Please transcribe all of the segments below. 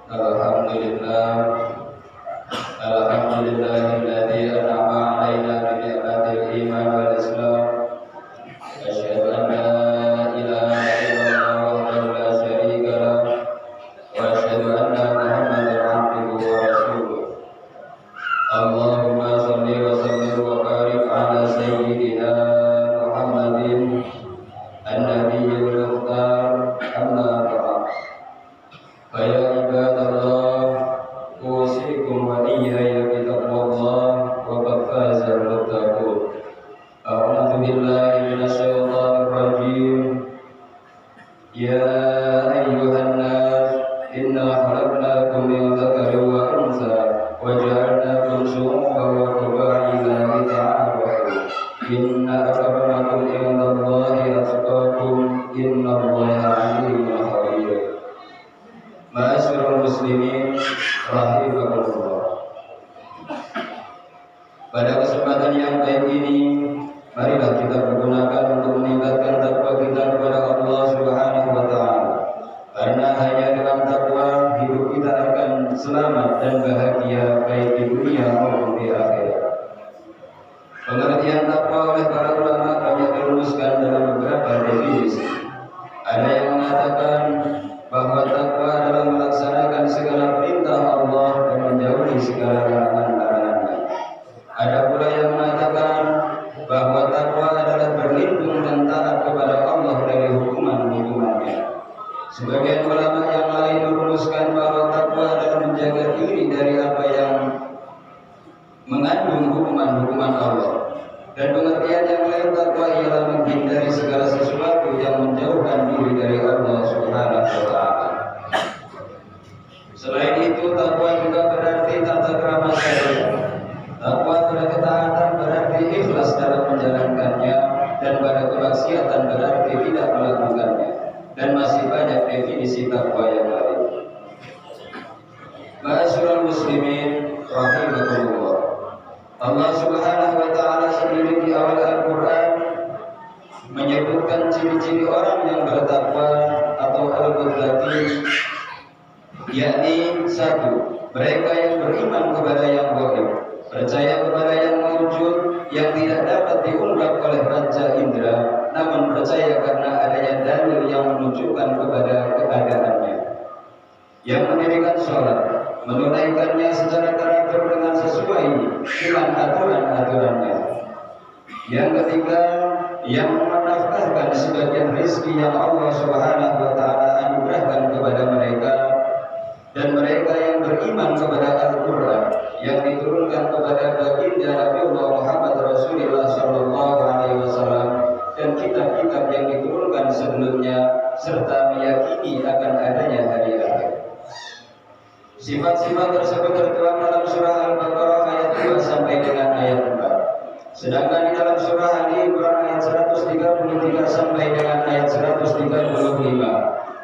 Alhamdulillah, alhamdulillahilladzi an'ama 'alaina bi ni'matil iman wal islam. Asyhadu an la ilaha illallah wahdahu la syarika lah wa asyhadu anna Muhammadan 'abduhu wa rasuluh. Allahumma shalli wa sallim wa barik 'ala sayyidina Muhammadin an-nabiyil mukhtar, amma ba'd. Fa ya ibadallah, usikum wa iyaya bitaqwallah wa qad fazal muttaqun. A'udzu billahi minasyaitonir rajim. Ya ayyuhan nas, inna khalaqnakum min dzakarin wa untha wa ja'alnakum syu'uban wa qabaila lita'arafu. Inna akramakum indallahi atqakum, innallaha 'alimun khabir. Ma'asyiral muslimin rahimakumullah. Pada kesempatan yang baik ini, marilah kita pergunakan untuk meningkatkan takwa kita kepada Allah Subhanahu wa taala. Karena hanya dengan takwa hidup kita akan selamat dan bahagia baik di dunia maupun di akhirat. Pengertian takwa oleh para ulama banyak dirumuskan dalam beberapa definisi. Ada yang mengatakan bahwa takwa adalah melaksanakan segala perintah Allah dan menjauhi segala larangan-larangannya. Ada pula yang mengatakan bahwa takwa adalah berlindung dan taat kepada Allah dari hukuman-hukumannya. Sebagian ulama yang lain merumuskan bahwa takwa adalah menjaga diri dari apa yang mengandung hukuman-hukuman Allah. Dan pengertian yang lain takwa ialah menghindari segala sesuatu yang menjauhkan diri dari Allah Subhanahu wa taala. Selain itu, takwa juga berarti tata krama syariat. Takwa pada ketaatan berarti ikhlas dalam menjalankannya, dan pada kemaksiatan berarti tidak melakukannya. Dan masih banyak definisi takwa yang lain. Ma'asyiral muslimin rahimakumullah. Allah Subhanahu wa taala sendiri di awal Al-Qur'an menyebutkan ciri-ciri orang yang bertakwa atau al-muttaqin, yakni satu, mereka yang beriman kepada yang gaib, percaya kepada yang mewujud, yang tidak dapat diungkap oleh panca indera, namun percaya karena adanya dalil yang menunjukkan kepada keadaannya, yang mendirikan sholat, menunaikannya secara teratur dengan sesuai dengan aturan-aturannya. Yang ketiga, yang menafkahkan sebagian rezeki yang Allah Subhanahu wa taala anugerahkan kepada mereka, dan mereka yang beriman kepada Al-Qur'an yang diturunkan kepada baginda Nabi Muhammad Rasulullah sallallahu alaihi wasallam dan kitab-kitab yang diturunkan sebelumnya, serta meyakini akan adanya hari akhir. Sifat-sifat tersebut tertuang dalam surah Al-Baqarah ayat 2 sampai dengan ayat 4. Sedangkan di dalam surah Ali Imran ayat 133 sampai dengan ayat 135,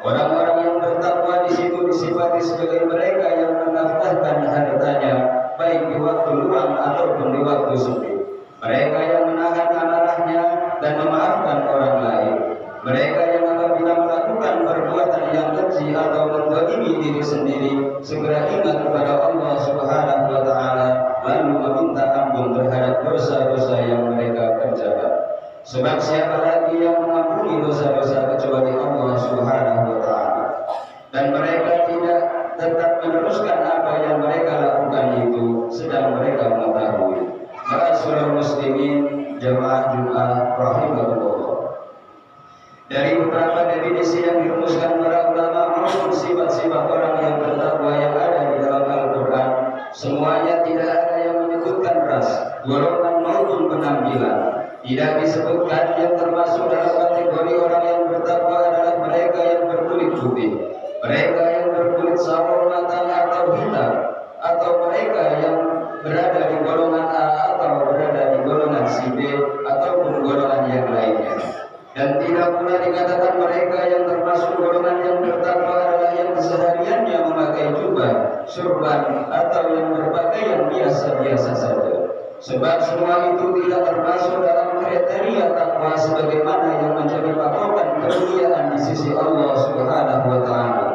orang-orang yang bertakwa di situ disifati sebagai mereka yang menafkahkan hartanya baik di waktu luang ataupun di waktu sempit. Mereka yang menahan amanahnya dan memaafkan orang lain. Mereka yang apabila melakukan perbuatan yang keji atau menzalimi diri sendiri, segera ingat kepada Allah Subhanahu wa taala lalu meminta ampun terhadap dosa-dosa yang mereka kerjakan. Sebab siapa lagi yang mengampuni dosa-dosa kecuali Allah Subhanahu wa taala. Dan mereka tidak tetap meneruskan apa yang mereka lakukan itu sedang mereka mengetahui. Ma'asyiral muslimin jamaah Jumat rahimakumullah. Dari beberapa definisi yang dirumuskan para ulama maupun sifat-sifat orang yang bertakwa yang ada di dalam Al-Quran, semuanya tidak ada yang menyebutkan ras, golongan maupun penampilan. Tidak disebutkan yang termasuk dalam kategori orang yang bertakwa adalah mereka yang berkulit putih, mereka yang berkulit sawo matang atau hitam, atau mereka yang berada di golongan A atau berada di golongan si B ataupun golongan yang lainnya. Dan tidak pula dikatakan mereka yang termasuk golongan yang bertakwa adalah yang kesehariannya memakai jubah, surban, atau yang berpakaian biasa-biasa saja. Sebab semua itu tidak termasuk dalam kriteria takwa sebagaimana yang menjadi patokan kemuliaan di sisi Allah Subhanahu wa taala.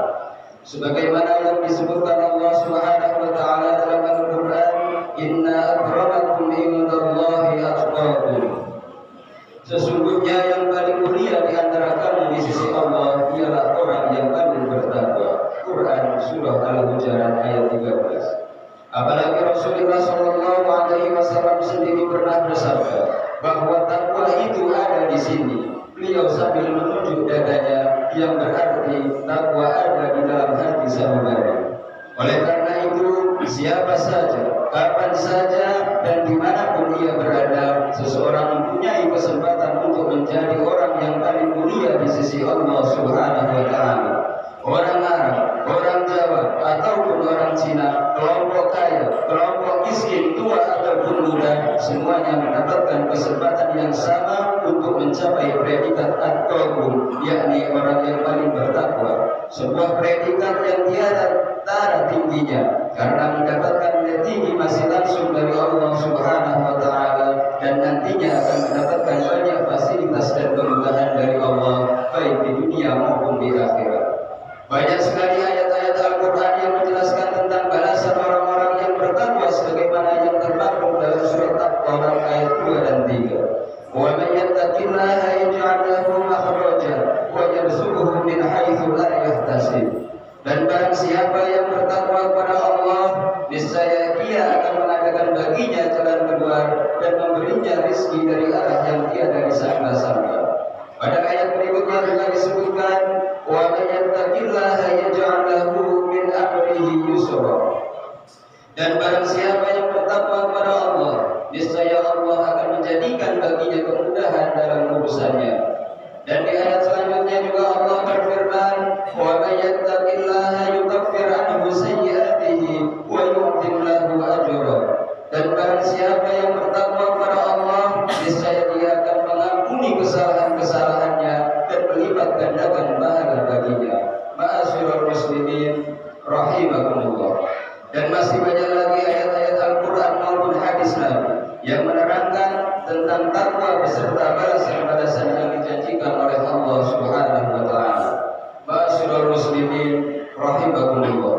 sebagaimana yang disebutkan Allah Subhanahu wa taala dalam Al-Qur'an, inna akramakum indallahi atqakum. Sesungguhnya yang paling mulia di antara kamu di sisi Allah ialah orang yang paling bertakwa. Quran surah Al-Hujurat ayat 13. Apalagi Rasulullah Shallallahu Alaihi Wasallam sendiri pernah bersabda bahwa takwa itu ada di sini. Beliau sambil menunjuk dadanya, yang berarti takwa ada di dalam hati saudara. Oleh karena itu, siapa saja, kapan saja, dan dimanapun ia berada, seseorang mempunyai kesempatan untuk menjadi orang yang paling mulia di sisi Allah Subhanahu Wa Taala. Orang Arab, orang Jawa, ataupun orang Cina, kelompok kaya, kelompok miskin, tua ataupun muda, semuanya mendapatkan kesempatan yang sama untuk mencapai predikat at-taqwa, yakni orang yang paling bertakwa. Sebuah predikat yang tiada tara tingginya, karena mendapatkan nilai tinggi masih langsung dari Allah Subhanahu Wa Taala, dan nantinya akan mendapatkan banyak fasilitas dan kemudahan dari Allah, baik di dunia maupun di akhirat. Banyak sekali ayat-ayat Al-Quran yang menjelaskan tentang balasan orang-orang yang bertakwa, sebagaimana yang termaktub dalam surat At-Taubah ayat 2 dan 3. Wa may yattaqillaha yaj'al lahu makhraja wa yarzuqhu min haitsu la yahtasib. Dan barang siapa yang bertakwa kepada Allah, niscaya Dia akan mengadakan baginya jalan keluar dan memberinya rezeki dari arah yang tiada disangka-sangka. Pada ayat berikutnya juga disebutkan, wa may yattaqillaha yaj'al lahu min amrihi yusra. Dan barang siapa yang bertakwa kepada Allah, niscaya Allah akan menjadikan baginya kemudahan dalam urusannya. Dan di ayat selanjutnya juga Allah berfirman, wa may yattaqillaha yukaffir anhu sayyi'atihi wa yu'ti lahu ajra. Dan barang siapa yang bertakwa kepada Allah, niscaya Dia akan mengampuni kesalahan-kesalahannya dan melipat gandakan pahala baginya. Ma'asyiral muslimin rahimakumullah. Dan masih banyak lagi ayat-ayat Al-Quran maupun hadis Nabi yang menerangkan tentang takwa beserta balasan-balasan yang dijanjikan oleh Allah Subhanahu wa taala. Ma'asyiral muslimin rahimakumullah.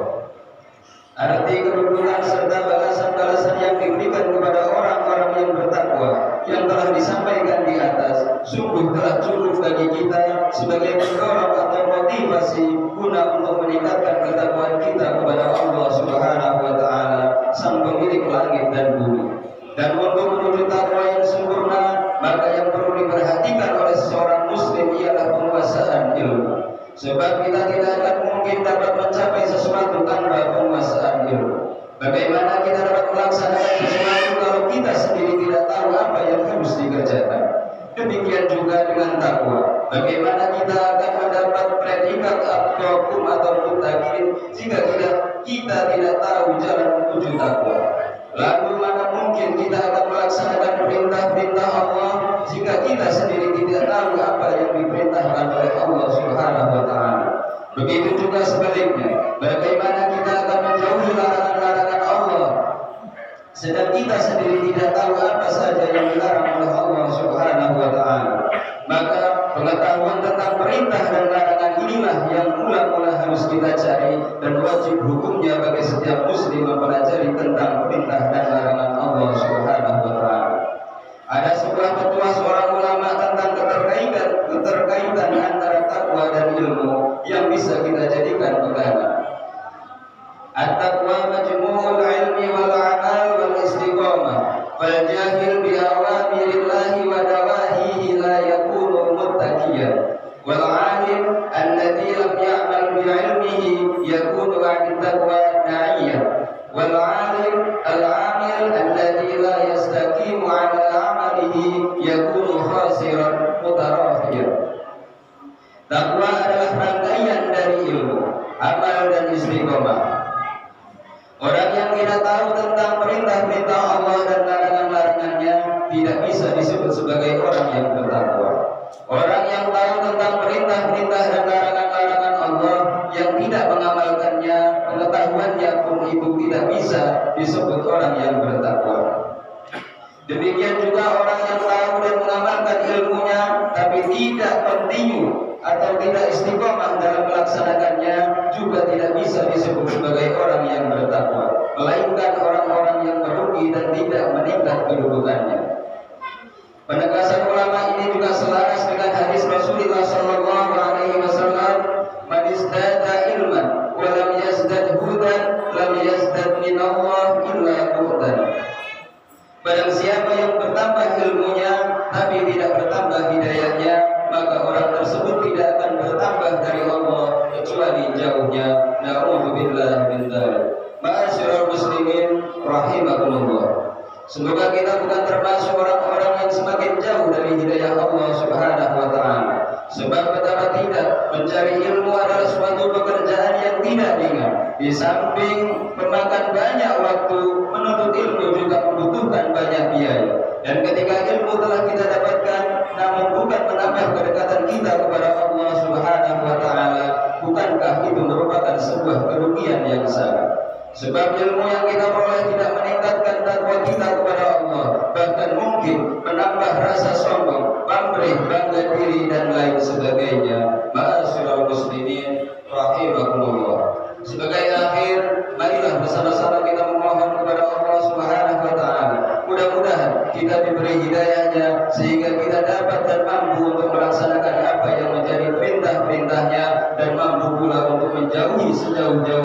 Arti kedudukan serta balasan-balasan yang diberikan kepada orang-orang yang bertakwa yang telah disampaikan di atas sungguh telah cukup bagi kita sebagai pendorong atau motivasi guna untuk meningkatkan ketakwaan kita kepada Allah Subhanahu wa taala, Sang Pemilik langit dan bumi. Dan untuk menuju takwa yang sempurna, maka yang perlu diperhatikan oleh seorang muslim ialah penguasaan ilmu. Sebab kita tidak akan mungkin dapat mencapai sesuatu tanpa penguasaan ilmu. Bagaimana kita dapat melaksanakan sesuatu kalau kita sendiri tidak tahu apa yang harus dikerjakan? Demikian juga dengan takwa. Bagaimana kita akan mendapat predikat at-taqwa atau muttaqin jika kita tidak tahu jalan menuju takwa? Lalu mana mungkin kita akan melaksanakan perintah-perintah Allah jika kita sendiri tidak tahu apa yang diperintahkan oleh Allah Subhanahu wa taala? Begitu juga sebaliknya, bagaimana kita akan menjauhi larangan-larangan Allah sedang kita sendiri tidak tahu apa saja yang dilarang oleh Allah Subhanahu wa taala? Maka pengetahuan tentang perintah dan larangan inilah yang mula-mula harus kita cari, dan wajib hukumnya bagi setiap muslim mempelajari tentang perintah dan larangan Allah Subhanahu wa taala. Ada sebuah fatwa seorang ulama tentang keterkaitan antara takwa dan ilmu yang bisa kita jadikan pegangan. At-taqwa majmu'ul ilmi wal amal wal istiqamah. Fal jahil bi awamirillahi wa nawahihi la yakunu muttaqiyan. Wal alim alladhi lam ya'mal bi ilmihi yakunu 'an taqwa na'iyan. Wal alim al-'amil alladhi la yastaqimu 'ala 'amalihi yakunu khasiran mutarafiyan. Takwa adalah rangkaian dari ilmu, amal dan istiqamah. Orang yang tidak tahu tentang perintah-perintah Allah dan larangan-larangannya tidak bisa disebut sebagai orang yang bertakwa. Orang yang tahu tentang perintah-perintah dan larangan-larangan Allah yang tidak mengamalkannya, pengetahuannya pun itu tidak bisa disebut orang yang bertakwa. Demikian juga orang yang tahu dan mengamalkan ilmunya tapi tidak continue atau tidak istiqomah dalam melaksanakannya juga tidak bisa disebut sebagai orang yang bertakwa, melainkan orang-orang yang merugi dan tidak meningkat kedudukannya. Penegasan ulama ini juga selaras dengan hadis Rasulullah sallallahu alaihi wasallam, "Man istada ilman wa lam yazdad hudan, lam yazdad min Allah illa bu'dan." Barang siapa yang bertambah ilmunya tapi tidak bertambah hidayahnya, maka orang tersebut tidak akan bertambah dari Allah kecuali jauhnya. Na'udzubillah min dzalik. Ma'asyiral muslimin rahimakumullah. Semoga kita bukan termasuk orang-orang yang semakin jauh dari hidayah Allah Subhanahu wa taala. Sebab betapa tidak, mencari ilmu adalah suatu pekerjaan yang tidak ringan. Di samping memakan banyak waktu, menuntut ilmu juga membutuhkan banyak biaya. Dan ketika ilmu telah kita dapatkan, namun bukan menambah kedekatan kita kepada Allah Subhanahu wa taala, bukankah itu merupakan sebuah kerugian yang sangat? Sebab ilmu yang kita peroleh tidak meningkatkan takwa kita kepada Allah, bahkan mungkin menambah rasa sombong, pamrih, bangga diri dan lain sebagainya. Ma'asyiral muslimin rahimakumullah. Sebagai akhir, marilah bersama-sama kita memohon kepada Allah Subhanahu wa taala. Mudah-mudahan kita diberi hidayahnya sehingga kita dapat dan mampu untuk melaksanakan apa yang menjadi perintah-perintahnya dan mampu pula untuk menjauhi sejauh-jauhnya